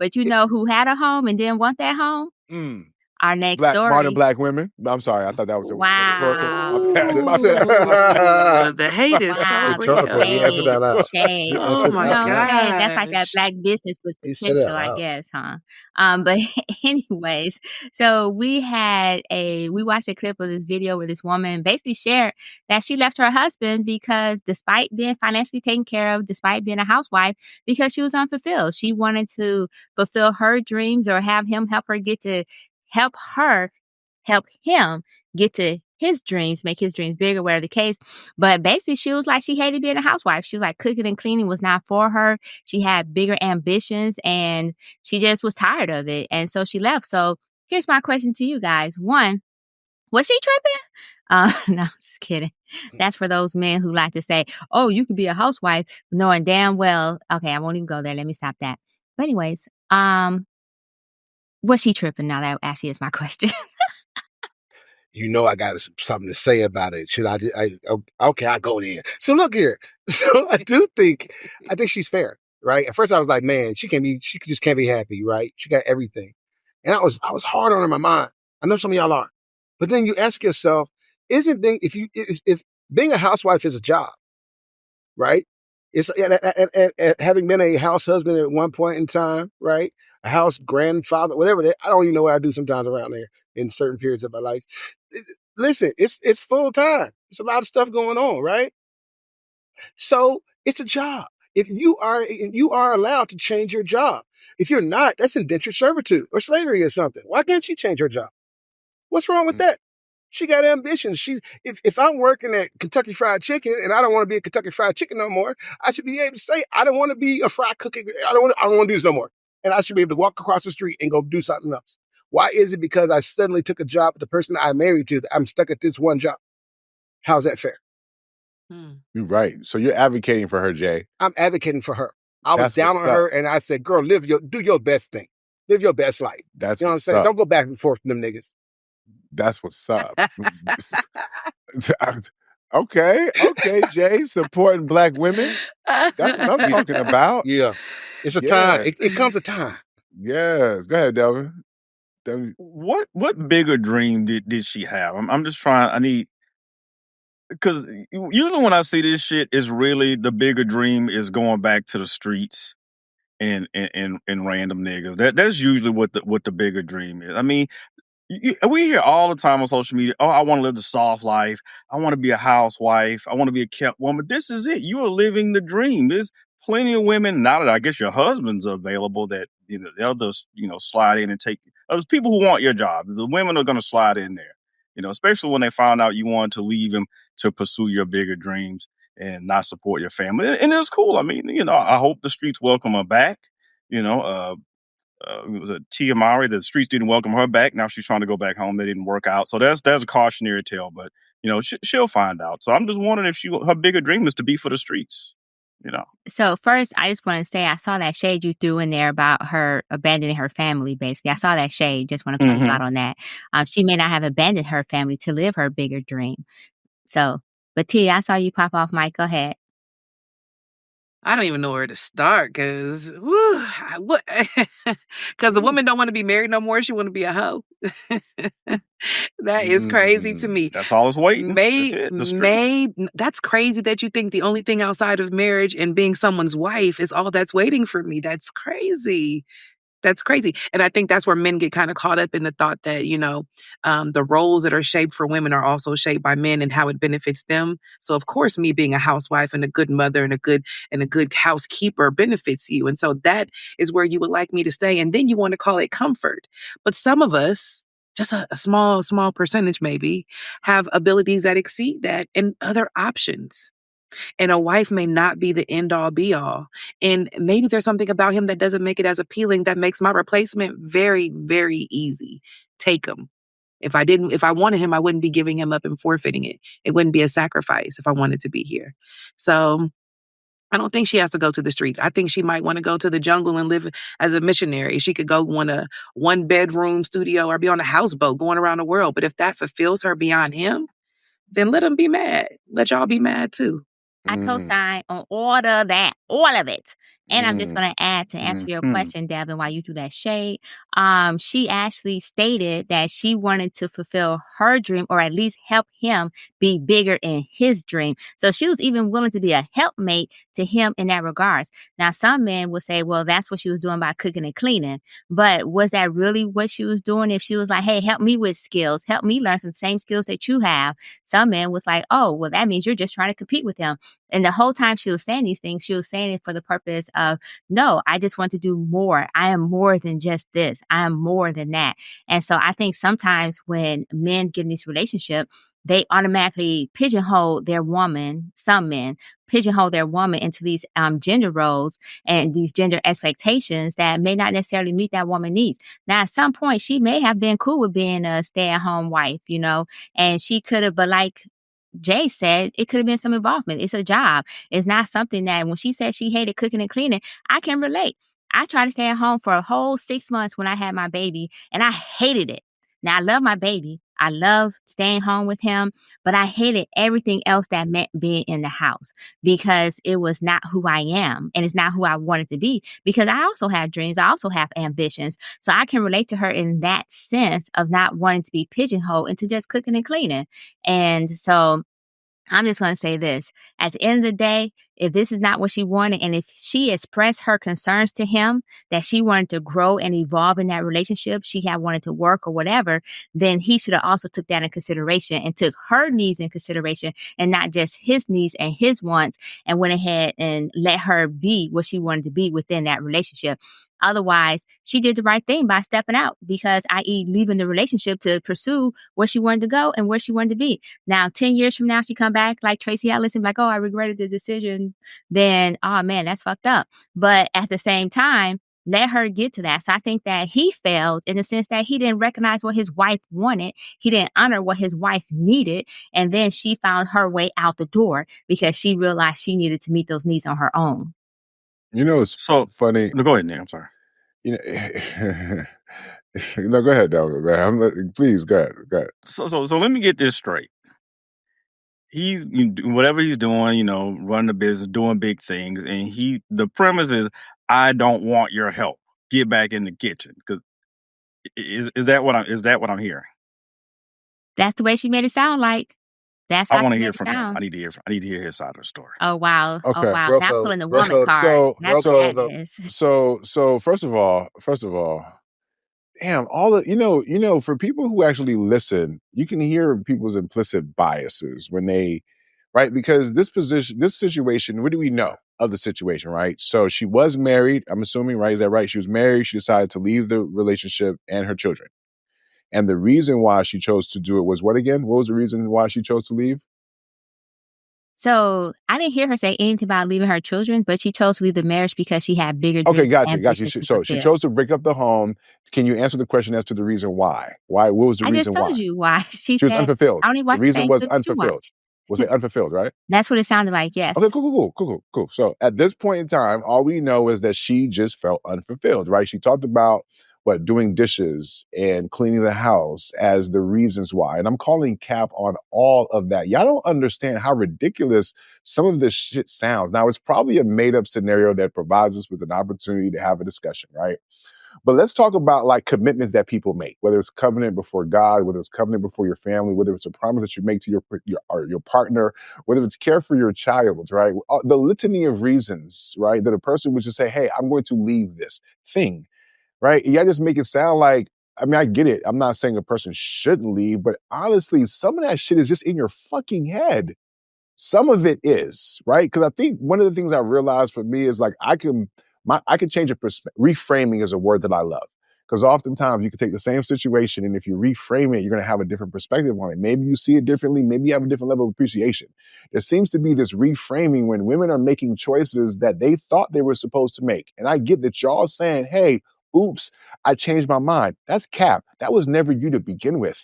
But you know who had a home and didn't want that home? Our next story. Modern black women. I'm sorry. I thought that was a rhetorical. Wow. The hate is so real. Shade. Oh my God. That's like that black business with potential, I guess, huh? But anyways, so we watched a clip of this video where this woman basically shared that she left her husband because despite being financially taken care of, despite being a housewife, because she was unfulfilled. She wanted to fulfill her dreams or have him help him get to his dreams, make his dreams bigger, whatever the case. But basically, she was like, she hated being a housewife. She was like, cooking and cleaning was not for her. She had bigger ambitions and she just was tired of it. And so she left. So here's my question to you guys. One, was she tripping? No, just kidding. That's for those men who like to say, oh, you could be a housewife knowing damn well. Okay, I won't even go there. Let me stop that. But anyways, was she tripping? Now that actually is my question. You know, I got something to say about it. Should okay, I'll go there. So look here. So I think she's fair, right? At first I was like, man, she just can't be happy, right? She got everything. And I was hard on her in my mind. I know some of y'all are. But then you ask yourself, if being a housewife is a job, right? It's having been a house husband at one point in time, right? A house grandfather, whatever. I don't even know what I do sometimes around there in certain periods of my life. Listen, it's full time. It's a lot of stuff going on, right? So it's a job. If you are allowed to change your job. If you're not, that's indentured servitude or slavery or something. Why can't she change her job? What's wrong with that? She got ambitions. If I'm working at Kentucky Fried Chicken and I don't want to be a Kentucky Fried Chicken no more, I should be able to say, I don't want to be a fried cookie. I don't want to do this no more. And I should be able to walk across the street and go do something else. Why is it because I suddenly took a job with the person I married to, I'm stuck at this one job? How's that fair? You're right. So you're advocating for her, Jay. I'm advocating for her. I was down on her and I said, girl, do your best thing. Live your best life. That's you know what I'm saying? Don't go back and forth with them niggas. That's what's up. Okay, Jay, supporting black women. That's what I'm talking about. Yeah. It's a time. It comes a time. Yes. Go ahead, Delvin. What bigger dream did she have? I'm just trying. Because usually when I see this shit, it's really the bigger dream is going back to the streets and random niggas. That's usually what the bigger dream is. I mean, we hear all the time on social media, oh, I want to live the soft life. I want to be a housewife. I want to be a kept woman. This is it. You are living the dream. There's plenty of women, now that I guess your husband's available, that they'll just, slide in and take. There's people who want your job. The women are going to slide in there, especially when they found out you wanted to leave him to pursue your bigger dreams and not support your family. And it's cool. I mean, I hope the streets welcome her back. It was a Tia Mowry. The streets didn't welcome her back. Now she's trying to go back home. They didn't work out. So there's a cautionary tale, but she'll find out. So I'm just wondering if her bigger dream is to be for the streets. So first, I just want to say I saw that shade you threw in there about her abandoning her family. Basically, I saw that shade. Just want to call you out on that. She may not have abandoned her family to live her bigger dream. So, but Tia, I saw you pop off mic. Go ahead. I don't even know where to start because the woman don't want to be married no more. She want to be a hoe. That is crazy to me. That's all it's waiting. That's crazy that you think the only thing outside of marriage and being someone's wife is all that's waiting for me. That's crazy. That's crazy. And I think that's where men get kind of caught up in the thought that, the roles that are shaped for women are also shaped by men and how it benefits them. So of course, me being a housewife and a good mother and a good housekeeper benefits you. And so that is where you would like me to stay. And then you want to call it comfort. But some of us, just a small percentage maybe, have abilities that exceed that and other options. And a wife may not be the end all be all. And maybe there's something about him that doesn't make it as appealing that makes my replacement very, very easy. Take him. If I wanted him, I wouldn't be giving him up and forfeiting it. It wouldn't be a sacrifice if I wanted to be here. So I don't think she has to go to the streets. I think she might want to go to the jungle and live as a missionary. She could go on a 1-bedroom studio or be on a houseboat going around the world. But if that fulfills her beyond him, then let him be mad. Let y'all be mad too. I co-sign on all of that, all of it. And I'm just gonna add to answer your Mhm. question, Devin, while you do that shade. She actually stated that she wanted to fulfill her dream or at least help him be bigger in his dream. So she was even willing to be a helpmate to him in that regards. Now, some men would say, well, that's what she was doing by cooking and cleaning. But was that really what she was doing? If she was like, hey, help me with skills, help me learn some same skills that you have. Some men was like, oh, well, that means you're just trying to compete with him. And the whole time she was saying these things, she was saying it for the purpose of, no, I just want to do more. I am more than just this. I am more than that. And so I think sometimes when men get in this relationship, they automatically pigeonhole their woman, some men pigeonhole their woman into these gender roles and these gender expectations that may not necessarily meet that woman's needs. Now, at some point, she may have been cool with being a stay-at-home wife, and she could have, but like Jay said, it could have been some involvement. It's a job. It's not something that when she said she hated cooking and cleaning, I can relate. I tried to stay at home for a whole 6 months when I had my baby, and I hated it. Now, I love my baby. I love staying home with him, but I hated everything else that meant being in the house because it was not who I am and it's not who I wanted to be because I also have dreams. I also have ambitions. So I can relate to her in that sense of not wanting to be pigeonholed into just cooking and cleaning. And so I'm just going to say this. At the end of the day, if this is not what she wanted, and if she expressed her concerns to him that she wanted to grow and evolve in that relationship, she had wanted to work or whatever, then he should have also took that in consideration and took her needs in consideration and not just his needs and his wants and went ahead and let her be what she wanted to be within that relationship. Otherwise, she did the right thing by stepping out because, i.e., leaving the relationship to pursue where she wanted to go and where she wanted to be. Now, 10 years from now, she come back like Tracy Ellis and like, oh, I regretted the decision. Then, oh man, that's fucked up. But at the same time, let her get to that. So I think that he failed in the sense that he didn't recognize what his wife wanted. He didn't honor what his wife needed. And then she found her way out the door because she realized she needed to meet those needs on her own. It's So, funny. no, go ahead, Nick. I'm sorry. You know, no, go ahead, Delvin, man. Please, go ahead. Go ahead. So let me get this straight. Whatever he's doing, running the business, doing big things, and the premise is, I don't want your help. Get back in the kitchen. Because is that what I'm hearing? That's the way she made it sound like. That's I how want she to made hear it from him. I sound. need to hear his side of the story. Oh, wow. Oh, Okay. wow. Real Not code, pulling the real woman code, card. So, That's real what code. that so, is. so first of all, damn, all of for people who actually listen, you can hear people's implicit biases when they, right? Because this situation, what do we know of the situation, right? So she was married, I'm assuming, right? Is that right? She was married, she decided to leave the relationship and her children. And the reason why she chose to do it was what again? What was the reason why she chose to leave? So I didn't hear her say anything about leaving her children, but she chose to leave the marriage because she had bigger Okay, dreams and got you. ambitions to So she fulfill. chose to break up the home. Can you answer the question as to the reason why? Why? What was the I just reason told why? you why. She She was said, unfulfilled. I only The watch the reason same was clips you unfulfilled. watch. Was it unfulfilled, right? That's what it sounded like, yes. Okay, cool. So at this point in time, all we know is that she just felt unfulfilled, right? She talked about doing dishes and cleaning the house as the reasons why. And I'm calling cap on all of that. Y'all don't understand how ridiculous some of this shit sounds. Now, it's probably a made up scenario that provides us with an opportunity to have a discussion, right? But let's talk about like commitments that people make, whether it's covenant before God, whether it's covenant before your family, whether it's a promise that you make to your partner, whether it's care for your child, right? The litany of reasons, right, that a person would just say, "Hey, I'm going to leave this thing," right? Yeah, just make it sound like. I mean, I get it. I'm not saying a person shouldn't leave, but honestly, some of that shit is just in your fucking head. Some of it is, right? Because I think one of the things I realized for me is like I can change a perspective. Reframing is a word that I love. Because oftentimes you can take the same situation and if you reframe it, you're going to have a different perspective on it. Maybe you see it differently. Maybe you have a different level of appreciation. There seems to be this reframing when women are making choices that they thought they were supposed to make. And I get that y'all saying, hey, oops, I changed my mind. That's cap. That was never you to begin with.